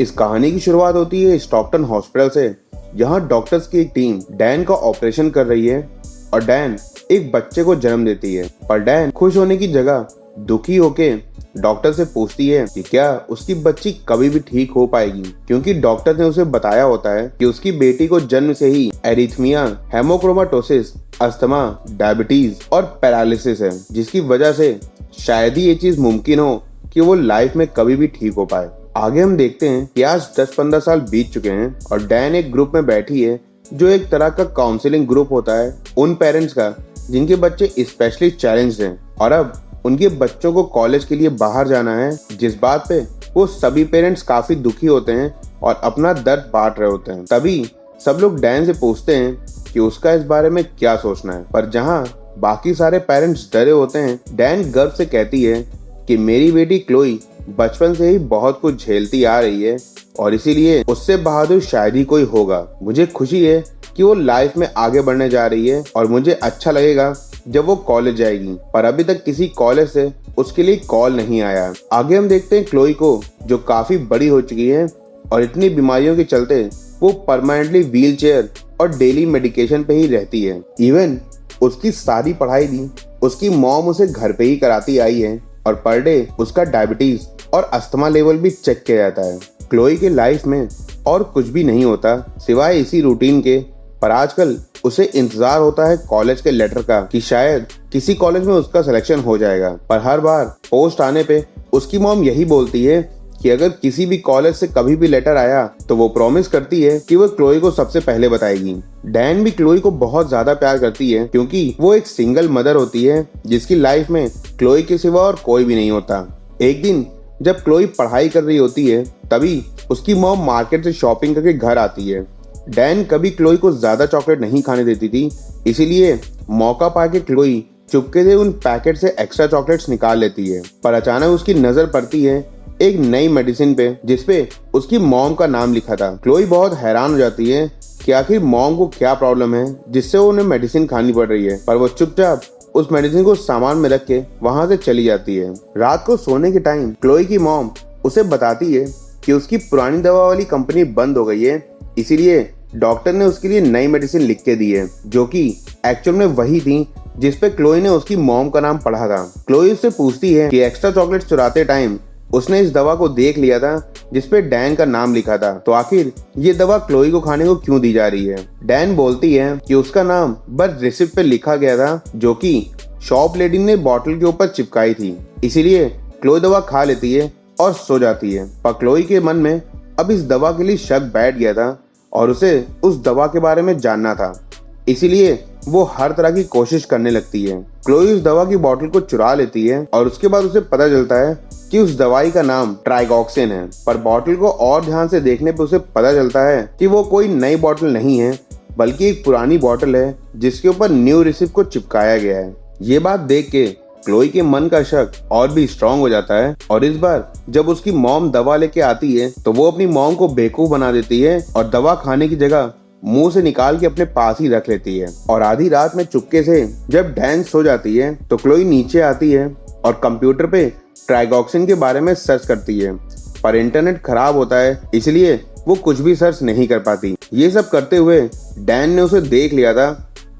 इस कहानी की शुरुआत होती है स्टॉकटन हॉस्पिटल से, जहां डॉक्टर्स की एक टीम डैन का ऑपरेशन कर रही है और डैन एक बच्चे को जन्म देती है। पर डैन खुश होने की जगह दुखी होके डॉक्टर से पूछती है कि क्या उसकी बच्ची कभी भी ठीक हो पाएगी, क्योंकि डॉक्टर ने उसे बताया होता है कि उसकी बेटी को जन्म से ही एरिथमिया, हेमोक्रोमाटोसिस, अस्थमा, डायबिटीज और पैरालिसिस है, जिसकी वजह से शायद ही ये चीज मुमकिन हो कि वो लाइफ में कभी भी ठीक हो पाए। आगे हम देखते हैं कि आज 10-15 साल बीत चुके हैं और डैन एक ग्रुप में बैठी है जो एक तरह का काउंसलिंग ग्रुप होता है उन पेरेंट्स का जिनके बच्चे स्पेशली चैलेंज्ड हैं और अब उनके बच्चों को कॉलेज के लिए बाहर जाना है, जिस बात पे वो सभी पेरेंट्स काफी दुखी होते हैं और अपना दर्द बांट रहे होते हैं। तभी सब लोग डैन से पूछते हैं कि उसका इस बारे में क्या सोचना है, पर जहाँ बाकी सारे पेरेंट्स डरे होते हैं, डैन गर्व से कहती है कि मेरी बेटी क्लोई बचपन से ही बहुत कुछ झेलती आ रही है और इसीलिए उससे बहादुर शायद ही कोई होगा। मुझे खुशी है कि वो लाइफ में आगे बढ़ने जा रही है और मुझे अच्छा लगेगा जब वो कॉलेज जाएगी, पर अभी तक किसी कॉलेज से उसके लिए कॉल नहीं आया। आगे हम देखते हैं क्लोई को, जो काफी बड़ी हो चुकी है और इतनी बीमारियों के चलते वो परमानेंटली व्हील चेयर और डेली मेडिकेशन पे ही रहती है। इवन उसकी सारी पढ़ाई भी उसकी मॉम उसे घर पे ही कराती आई है और पर डे उसका डायबिटीज और अस्थमा लेवल भी चेक किया जाता है। क्लोई के लाइफ में और कुछ भी नहीं होता सिवाय इसी रूटीन के, पर आजकल उसे इंतजार होता है कॉलेज के लेटर का कि शायद किसी कॉलेज में उसका सिलेक्शन हो जाएगा। पर हर बार पोस्ट आने पे उसकी मॉम यही बोलती है कि अगर किसी भी कॉलेज से कभी भी लेटर आया तो वो प्रॉमिस करती है कि वो क्लोई को सबसे पहले बताएगी। डैन भी क्लोई को बहुत ज्यादा प्यार करती है क्योंकि वो एक सिंगल मदर होती है जिसकी लाइफ में क्लोई के सिवा और कोई भी नहीं होता। एक दिन जब क्लोई पढ़ाई कर रही होती है तभी उसकी मॉम मार्केट से शॉपिंग करके घर आती है। डैन कभी क्लोई को ज्यादा चॉकलेट नहीं खाने देती थी, इसीलिए मौका पाके क्लोई चुपके से उन पैकेट से एक्स्ट्रा चॉकलेट्स निकाल लेती है। पर अचानक उसकी नजर पड़ती है एक नई मेडिसिन पे जिसपे उसकी मॉम का नाम लिखा था। क्लोई बहुत हैरान हो जाती है कि आखिर मॉम को क्या प्रॉब्लम है जिससे उन्हें मेडिसिन खानी पड़ रही है, पर वो चुपचाप उस मेडिसिन को सामान में रख के वहां से चली जाती है। रात को सोने के टाइम क्लोई की मॉम उसे बताती है कि उसकी पुरानी दवा वाली कंपनी बंद हो गई है, इसीलिए डॉक्टर ने उसके लिए नई मेडिसिन लिख के दी है, जो कि एक्चुअल में वही थी जिसपे क्लोई ने उसकी मॉम का नाम पढ़ा था। क्लोई उससे पूछती है कि एक्स्ट्रा चॉकलेट चुराते टाइम उसने इस दवा को देख लिया था जिसपे डैन का नाम लिखा था, तो आखिर ये दवा क्लोई को खाने को क्यों दी जा रही है। डैन बोलती है कि उसका नाम बस रिसिप्ट पे लिखा गया था जो कि शॉप लेडी ने बॉटल के ऊपर चिपकाई थी, इसीलिए क्लोई दवा खा लेती है और सो जाती है। पर क्लोई के मन में अब इस दवा के लिए शक बैठ गया था और उसे उस दवा के बारे में जानना था, इसीलिए वो हर तरह की कोशिश करने लगती है। क्लोई उस दवा की बोतल को चुरा लेती है और उसके बाद उसे पता चलता है कि उस दवाई का नाम ट्राइगॉक्सिन है, पर बोतल को और ध्यान से देखने पर उसे पता चलता है कि वो कोई नई बोतल नहीं है बल्कि एक पुरानी बोतल है जिसके ऊपर न्यू रिसिप्ट को चिपकाया गया है। ये बात देख के क्लोई के मन का शक और भी स्ट्रांग हो जाता है और इस बार जब उसकी मॉम दवा लेके आती है तो वो अपनी मॉम को बेवकूफ बना देती है और दवा खाने की जगह मुंह से निकाल के अपने पास ही रख लेती है। और आधी रात में चुपके से जब डैन सो जाती है तो क्लोई नीचे आती है और कंप्यूटर पे ट्राइगॉक्सिन के बारे में सर्च करती है, पर इंटरनेट खराब होता है इसलिए वो कुछ भी सर्च नहीं कर पाती। ये सब करते हुए डैन ने उसे देख लिया था,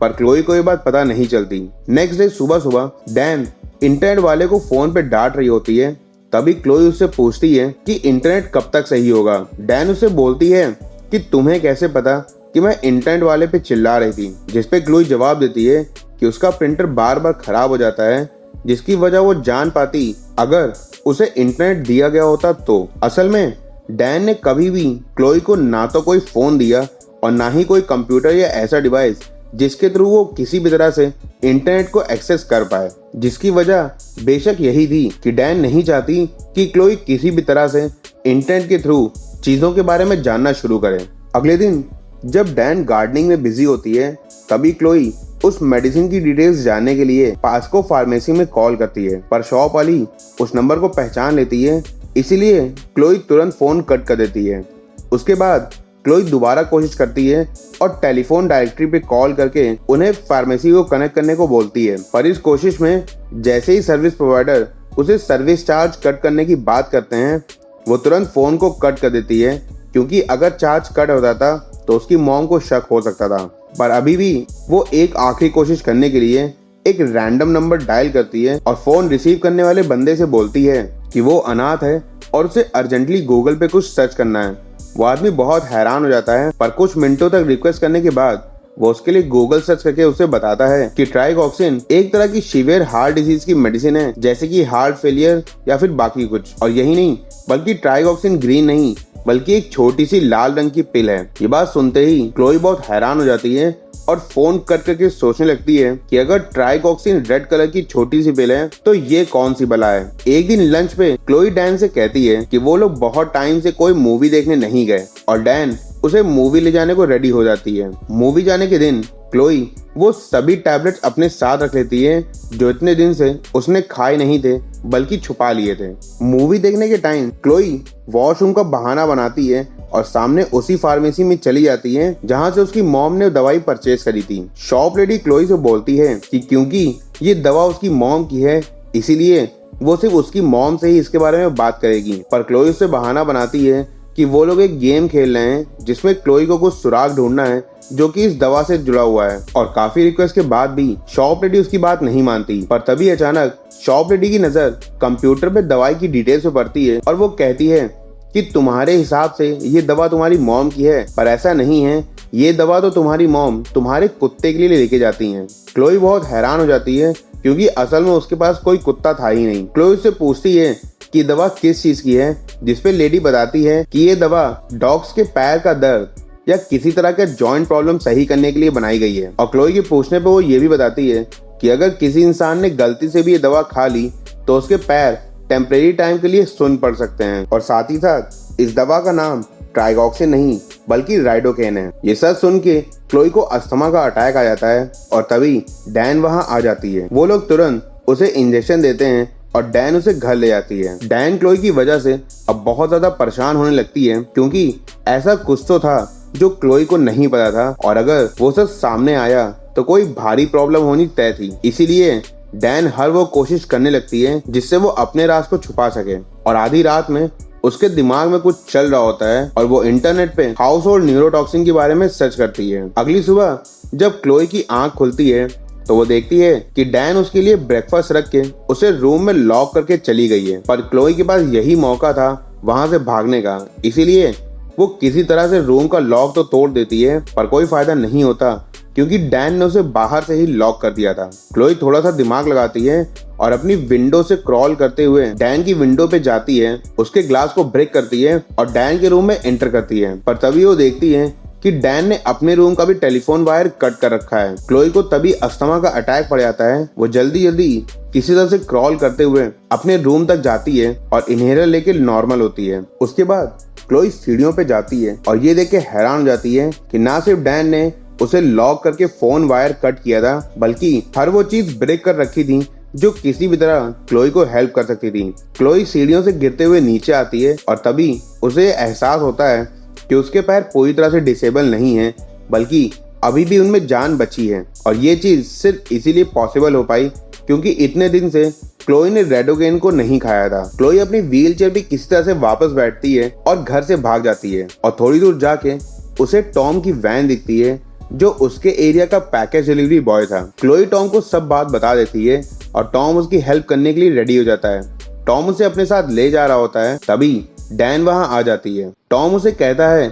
पर क्लोई को ये बात पता नहीं चलती। नेक्स्ट डे सुबह सुबह डैन इंटरनेट वाले को फोन पे डांट रही होती है, तभी क्लोई उससे पूछती है कि इंटरनेट कब तक सही होगा। डैन उससे बोलती है कि तुम्हें कैसे पता कि मैं इंटरनेट वाले पे चिल्ला रही थी, जिसपे क्लोई जवाब देती है कि उसका प्रिंटर बार बार खराब हो जाता है जिसकी वजह वो जान पाती अगर उसे इंटरनेट दिया गया होता तो। असल में डैन ने कभी भी क्लोई को ना तो कोई फोन दिया और ना ही कोई कंप्यूटर या ऐसा डिवाइस जिसके थ्रू वो किसी भी तरह से इंटरनेट को एक्सेस कर पाए, जिसकी वजह बेशक यही थी कि डैन नहीं चाहती कि क्लोई किसी भी तरह से इंटरनेट के थ्रू चीजों के बारे में जानना शुरू करे। अगले दिन जब डैन गार्डनिंग में बिजी होती है तभी क्लोई उस मेडिसिन की डिटेल्स जानने के लिए पास्को फार्मेसी में कॉल करती है, पर शॉप वाली उस नंबर को पहचान लेती है, इसीलिए क्लोई तुरंत फोन कट कर देती है। उसके बाद क्लोई दोबारा कोशिश करती है और टेलीफोन डायरेक्टरी पे कॉल करके उन्हें फार्मेसी को कनेक्ट करने को बोलती है, पर इस कोशिश में जैसे ही सर्विस प्रोवाइडर उसे सर्विस चार्ज कट करने की बात करते हैं, वो तुरंत फोन को कट कर देती है, क्योंकि अगर चार्ज कट हो जाता तो उसकी मॉम को शक हो सकता था। पर अभी भी वो एक आखिरी कोशिश करने के लिए एक रैंडम नंबर डायल करती है और फोन रिसीव करने वाले बंदे से बोलती है कि वो अनाथ है और उसे अर्जेंटली गूगल पे कुछ सर्च करना है। वो आदमी बहुत हैरान हो जाता है, पर कुछ मिनटों तक रिक्वेस्ट करने के बाद वो उसके लिए गूगल सर्च करके उसे बताता है कि ट्राइगॉक्सिन एक तरह की सीवियर हार्ट डिजीज की मेडिसिन है, जैसे कि हार्ट फेलियर या फिर बाकी कुछ। और यही नहीं, बल्कि ट्राइगॉक्सिन ग्रीन नहीं बल्कि एक छोटी सी लाल रंग की पिल है। ये बात सुनते ही क्लोई बहुत हैरान हो जाती है और फोन कट करके सोचने लगती है कि अगर ट्राइगॉक्सिन रेड कलर की छोटी सी पिल है तो ये कौन सी बला है। एक दिन लंच पे क्लोई डैन से कहती है कि वो लोग बहुत टाइम से कोई मूवी देखने नहीं गए और डैन उसे मूवी ले जाने को रेडी हो जाती है। मूवी जाने के दिन क्लोई वो सभी टैबलेट्स अपने साथ रख लेती है जो इतने दिन से उसने खाए नहीं थे बल्कि छुपा लिए थे। मूवी देखने के टाइम क्लोई वॉशरूम का बहाना बनाती है और सामने उसी फार्मेसी में चली जाती है जहां से उसकी मॉम ने दवाई परचेज करी थी। शॉप लेडी क्लोई से बोलती है कि क्योंकि ये दवा उसकी मॉम की है इसीलिए वो सिर्फ उसकी मॉम से ही इसके बारे में बात करेगी। पर क्लोई उससे बहाना बनाती है कि वो लोग एक गेम खेल रहे हैं जिसमें क्लोई को कुछ सुराग ढूंढना है जो कि इस दवा से जुड़ा हुआ है। और काफी रिक्वेस्ट के बाद भी शॉप लेडी उसकी बात नहीं मानती। पर तभी अचानक शॉप लेडी की नजर कंप्यूटर पे दवाई की डिटेल्स पे पड़ती है और वो कहती है कि तुम्हारे हिसाब से ये दवा तुम्हारी मॉम की है, पर ऐसा नहीं है। ये दवा तो तुम्हारी मॉम तुम्हारे कुत्ते के लिए लेके जाती है। क्लोई बहुत हैरान हो जाती है क्योंकि असल में उसके पास कोई कुत्ता था ही नहीं। क्लोई उससे पूछती है कि दवा किस चीज की है, जिसपे लेडी बताती है कि ये दवा डॉग्स के पैर का दर्द या किसी तरह का जॉइंट प्रॉब्लम सही करने के लिए बनाई गई है। और क्लोई के पूछने पे वो ये भी बताती है कि अगर किसी इंसान ने गलती से भी ये दवा खा ली तो उसके पैर टेम्परेरी टाइम के लिए सुन पड़ सकते हैं। और साथ ही साथ इस दवा का नाम ट्राइगॉक्सिन नहीं बल्कि राइडोकेन है। ये सब सुन के क्लोई को अस्थमा का अटैक आ जाता है और तभी डैन वहां आ जाती है। वो लोग तुरंत उसे इंजेक्शन देते हैं और डैन उसे घर ले जाती है। डैन क्लोई की वजह से अब बहुत ज्यादा परेशान होने लगती है क्योंकि ऐसा कुछ तो था जो क्लोई को नहीं पता था और अगर वो सब सामने आया तो कोई भारी प्रॉब्लम होनी तय थी। इसीलिए डैन हर वो कोशिश करने लगती है जिससे वो अपने राज को छुपा सके। और आधी रात में उसके दिमाग में कुछ चल रहा होता है और वो इंटरनेट पे हाउस होल्ड न्यूरोटॉक्सिन के बारे में सर्च करती है। अगली सुबह जब क्लोई की आंख खुलती है तो वो देखती है कि डैन उसके लिए ब्रेकफास्ट रख के उसे रूम में लॉक करके चली गई है। पर क्लोई के पास यही मौका था वहां से भागने का, इसीलिए वो किसी तरह से रूम का लॉक तो तोड़ देती है पर कोई फायदा नहीं होता क्योंकि डैन ने उसे बाहर से ही लॉक कर दिया था। क्लोई थोड़ा सा दिमाग लगाती है और अपनी विंडो से क्रॉल करते हुए डैन की विंडो पे जाती है, उसके ग्लास को ब्रेक करती है और डैन के रूम में एंटर करती है। पर तभी वो देखती है कि डैन ने अपने रूम का भी टेलीफोन वायर कट कर रखा है। क्लोई को तभी अस्थमा का अटैक पड़ जाता है। वो जल्दी जल्दी किसी तरह से क्रॉल करते हुए अपने रूम तक जाती है और इनहेलर लेके नॉर्मल होती है। उसके बाद क्लोई सीढ़ियों पे जाती है और ये देख के हैरान हो जाती है कि ना सिर्फ डैन ने उसे लॉक करके फोन वायर कट किया था बल्कि हर वो चीज ब्रेक कर रखी थी जो किसी भी तरह क्लोई को हेल्प कर सकती थी। क्लोई सीढ़ियों से गिरते हुए नीचे आती है और तभी उसे एहसास होता है कि उसके पैर पूरी तरह से डिसेबल नहीं है बल्कि अभी भी उनमें जान बची है। और ये चीज सिर्फ इसीलिए पॉसिबल हो पाई क्योंकि इतने दिन से क्लोई ने रेडोकेन को नहीं खाया था। क्लोई अपनी व्हील चेयर पे किसी तरह से वापस बैठती है और घर से भाग जाती है और थोड़ी दूर जाके उसे टॉम की वैन दिखती है जो उसके एरिया का पैकेज डिलीवरी बॉय था। क्लोई टॉम को सब बात बता देती है और टॉम उसकी हेल्प करने के लिए रेडी हो जाता है। टॉम उसे अपने साथ ले जा रहा होता है, तभी डैन वहां आ जाती है। टॉम उसे कहता है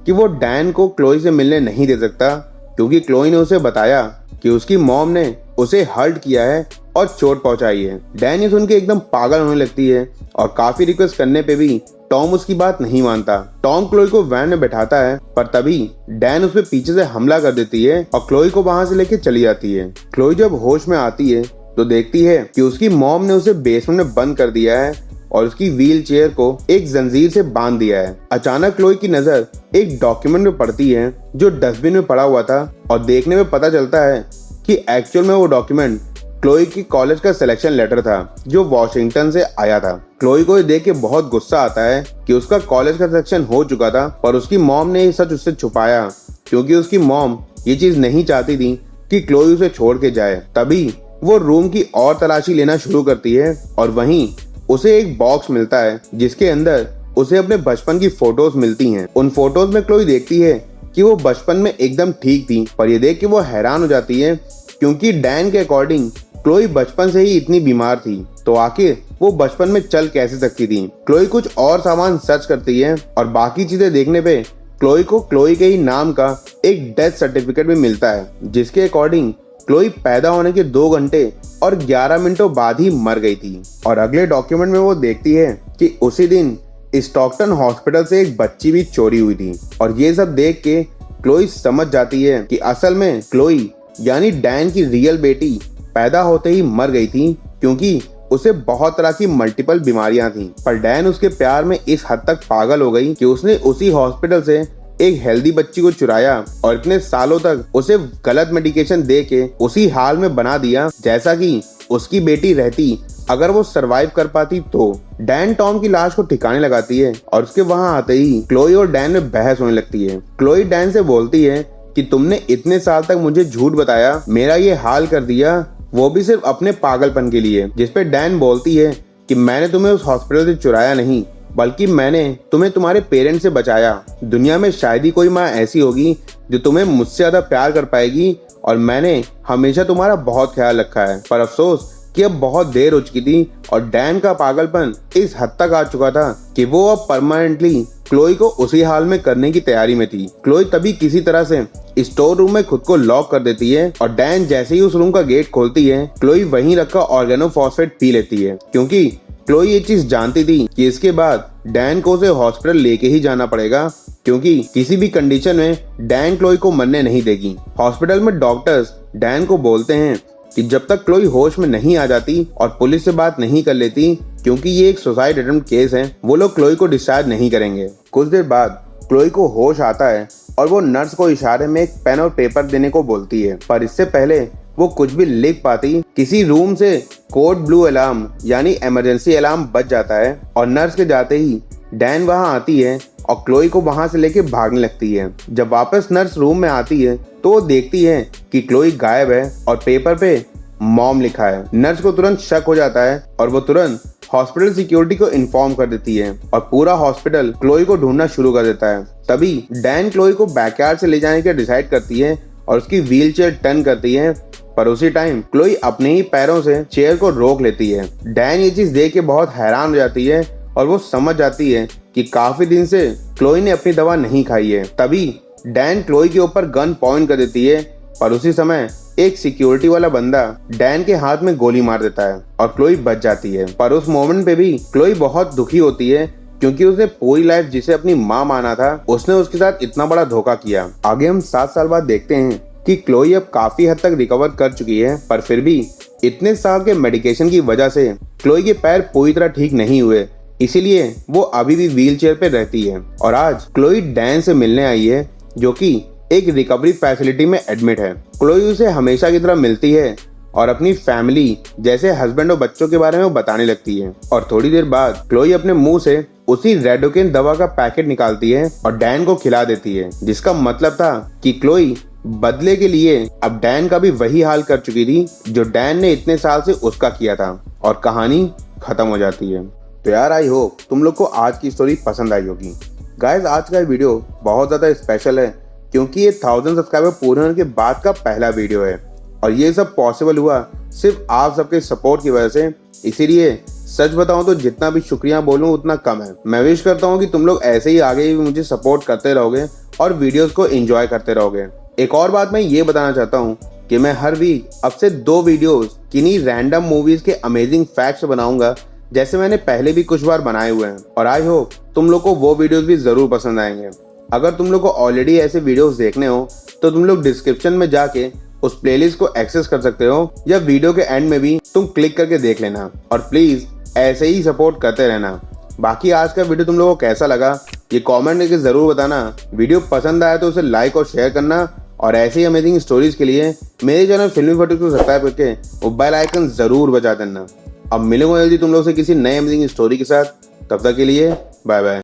कि वो डैन को क्लोई से मिलने नहीं दे सकता क्योंकि क्लोई ने उसे बताया कि उसकी मॉम ने उसे हर्ट किया है और चोट पहुंचाई है। डैन ये सुन के एकदम पागल होने लगती है और काफी रिक्वेस्ट करने पे भी टॉम उसकी बात नहीं मानता। टॉम क्लोई को वैन में बैठाता है पर तभी डैन उस पे पीछे से हमला कर देती है और क्लोई को वहां से लेके चली जाती है। क्लोई जब होश में आती है तो देखती है कि उसकी मॉम ने उसे बेसमेंट में बंद कर दिया है और उसकी व्हील चेयर को एक जंजीर से बांध दिया है। अचानक क्लोई की नजर एक डॉक्यूमेंट में पड़ती है जो डस्टबिन में पड़ा हुआ था और देखने में पता चलता है कि एक्चुअल में वो डॉक्यूमेंट क्लोई की कॉलेज का सिलेक्शन लेटर था जो वॉशिंगटन से आया था। क्लोई को देख के बहुत गुस्सा आता है कि उसका कॉलेज का सिलेक्शन हो चुका था पर उसकी मॉम ने ये सच उससे छुपाया क्योंकि उसकी मॉम ये चीज नहीं चाहती थी कि क्लोई उसे छोड़ के जाए। तभी वो रूम की और तलाशी लेना शुरू करती है और वहीं उसे एक बॉक्स मिलता है जिसके अंदर उसे अपने बचपन की फोटोज मिलती हैं। उन फोटोज में क्लोई देखती है कि वो बचपन में एकदम ठीक थी, पर ये देख के वो हैरान हो जाती है क्योंकि डैन के अकॉर्डिंग क्लोई बचपन से ही इतनी बीमार थी, तो आखिर वो बचपन में चल कैसे सकती थी। क्लोई कुछ और सामान सर्च करती है और बाकी चीजें देखने पे क्लोई को क्लोई के ही नाम का एक डेथ सर्टिफिकेट भी मिलता है, जिसके अकॉर्डिंग क्लोई पैदा होने के 2 घंटे और 11 मिनटों बाद ही मर गई थी। और अगले डॉक्यूमेंट में वो देखती है कि उसी दिन स्टॉकटन हॉस्पिटल से एक बच्ची भी चोरी हुई थी। और ये सब देख के क्लोई समझ जाती है कि असल में क्लोई यानी डैन की रियल बेटी पैदा होते ही मर गई थी, क्योंकि उसे बहुत तरह की मल्टीपल बीमारियां थी। पर डैन उसके प्यार में इस हद तक पागल हो गई कि उसने उसी हॉस्पिटल से एक हेल्दी बच्ची को चुराया और इतने सालों तक उसे गलत मेडिकेशन दे के उसी हाल में बना दिया जैसा कि उसकी बेटी रहती अगर वो सरवाइव कर पाती तो। डैन टॉम की लाश को ठिकाने लगाती है और उसके वहां आते ही क्लोई और डैन में बहस होने लगती है। क्लोई डैन से बोलती है कि तुमने इतने साल तक मुझे झूठ बताया, मेरा ये हाल कर दिया, वो भी सिर्फ अपने पागलपन के लिए। जिसपे डैन बोलती है कि मैंने तुम्हें उस हॉस्पिटल से चुराया नहीं, बल्कि मैंने तुम्हें तुम्हारे पेरेंट्स से बचाया। दुनिया में शायद ही कोई माँ ऐसी होगी जो तुम्हें मुझसे ज्यादा प्यार कर पाएगी और मैंने हमेशा तुम्हारा बहुत ख्याल रखा है। पर अफसोस कि अब बहुत देर हो चुकी थी और डैन का पागलपन इस हद तक आ चुका था कि वो अब परमानेंटली क्लोई को उसी हाल में करने की तैयारी में थी। क्लोई तभी किसी तरह से स्टोर रूम में खुद को लॉक कर देती है और डैन जैसे ही उस रूम का गेट खोलती है, क्लोई वहीं रखा ऑर्गेनोफॉस्फेट पी लेती है, क्योंकि क्लोई ये चीज जानती थी कि इसके बाद डैन को उसे हॉस्पिटल लेके ही जाना पड़ेगा, क्योंकि किसी भी कंडीशन में डैन क्लोई को मरने नहीं देगी। हॉस्पिटल में डॉक्टर्स डैन को बोलते हैं कि जब तक क्लोई होश में नहीं आ जाती और पुलिस से बात नहीं कर लेती, क्योंकि ये एक सुसाइड अटेम्प्ट केस है, वो लोग क्लोई को डिस्चार्ज नहीं करेंगे। कुछ देर बाद क्लोई को होश आता है और वो नर्स को इशारे में एक पेन और पेपर देने को बोलती है, पर इससे पहले वो कुछ भी लिख पाती किसी रूम से कोड ब्लू अलार्म यानी इमरजेंसी अलार्म बज जाता है और नर्स के जाते ही डैन वहां आती है और क्लोई को वहां से लेके भागने लगती है। जब वापस नर्स रूम में आती है तो वो देखती है कि क्लोई गायब है और पेपर पे मॉम लिखा है। नर्स को तुरंत शक हो जाता है और वो तुरंत हॉस्पिटल सिक्योरिटी को इन्फॉर्म कर देती है और पूरा हॉस्पिटल क्लोई को ढूंढना शुरू कर देता है। तभी डैन क्लोई को बैकयार्ड से ले जाने का डिसाइड करती है और उसकी व्हीलचेयर टर्न करती है, पर उसी टाइम क्लोई अपने ही पैरों से चेयर को रोक लेती है। डैन ये चीज देख के बहुत हैरान हो जाती है और वो समझ जाती है कि काफी दिन से क्लोई ने अपनी दवा नहीं खाई है। तभी डैन क्लोई के ऊपर गन पॉइंट कर देती है, पर उसी समय एक सिक्योरिटी वाला बंदा डैन के हाथ में गोली मार देता है और क्लोई बच जाती है। पर उस मोमेंट पे भी क्लोई बहुत दुखी होती है, क्योंकि उसने पूरी लाइफ जिसे अपनी माँ माना था, उसने उसके साथ इतना बड़ा धोखा किया। आगे हम 7 साल बाद देखते हैं कि क्लोई अब काफी हद तक रिकवर कर चुकी है, पर फिर भी इतने साल के मेडिकेशन की वजह से क्लोई के पैर पूरी तरह ठीक नहीं हुए, इसीलिए वो अभी भी व्हील चेयर पे रहती है। और आज क्लोई डैन से मिलने आई है, जो कि एक रिकवरी फैसिलिटी में एडमिट है। क्लोई उसे हमेशा की तरह मिलती है और अपनी फैमिली जैसे हस्बैंड और बच्चों के बारे में वो बताने लगती है। और थोड़ी देर बाद क्लोई अपने मुंह से उसी रेडोकेन दवा का पैकेट निकालती है और डैन को खिला देती है, जिसका मतलब था कि क्लोई बदले के लिए अब डैन का भी वही हाल कर चुकी थी जो डैन ने इतने साल से उसका किया था, और कहानी खत्म हो जाती है। तो यार आई होप तुम लोग को आज की स्टोरी पसंद आई होगी। गाइस आज का वीडियो बहुत ज्यादा स्पेशल है, क्योंकि ये 1000 सब्सक्राइबर पूरे होने के बाद का पहला वीडियो है और ये सब पॉसिबल हुआ सिर्फ आप सबके सपोर्ट की वजह से। इसीलिए सच बताऊं तो जितना भी शुक्रिया बोलूं उतना कम है। मैं विश करता हूं कि तुम लोग ऐसे ही आगे भी मुझे सपोर्ट करते रहोगे और वीडियोस को एंजॉय करते रहोगे। एक और बात मैं ये बताना चाहता हूँ कि मैं हर वीक अब से 2 वीडियोस किन्हीं रैंडम मूवीज के अमेजिंग फैक्ट्स बनाऊंगा, जैसे मैंने पहले भी कुछ बार बनाए हुए हैं, और आई होप तुम लोग को वो वीडियोस भी जरूर पसंद आएंगे। अगर तुम लोग को ऑलरेडी ऐसे वीडियोस देखने हो तो तुम लोग डिस्क्रिप्शन में जाके उस प्लेलिस्ट को एक्सेस कर सकते हो, या वीडियो के एंड में भी तुम क्लिक करके देख लेना। और प्लीज ऐसे ही सपोर्ट करते रहना। बाकी आज का वीडियो तुम लोगों को कैसा लगा ये कमेंट करके जरूर बताना। वीडियो पसंद आया तो उसे लाइक और शेयर करना, और ऐसे ही अमेजिंग स्टोरीज के लिए मेरे चैनल फिल्मी फटीक को सब्सक्राइब करके वो बेल आइकन जरूर बजा देना। अब मिलूंगा जल्दी तुम लोग से किसी नए अमेजिंग स्टोरी के साथ, तब तक के लिए बाय बाय।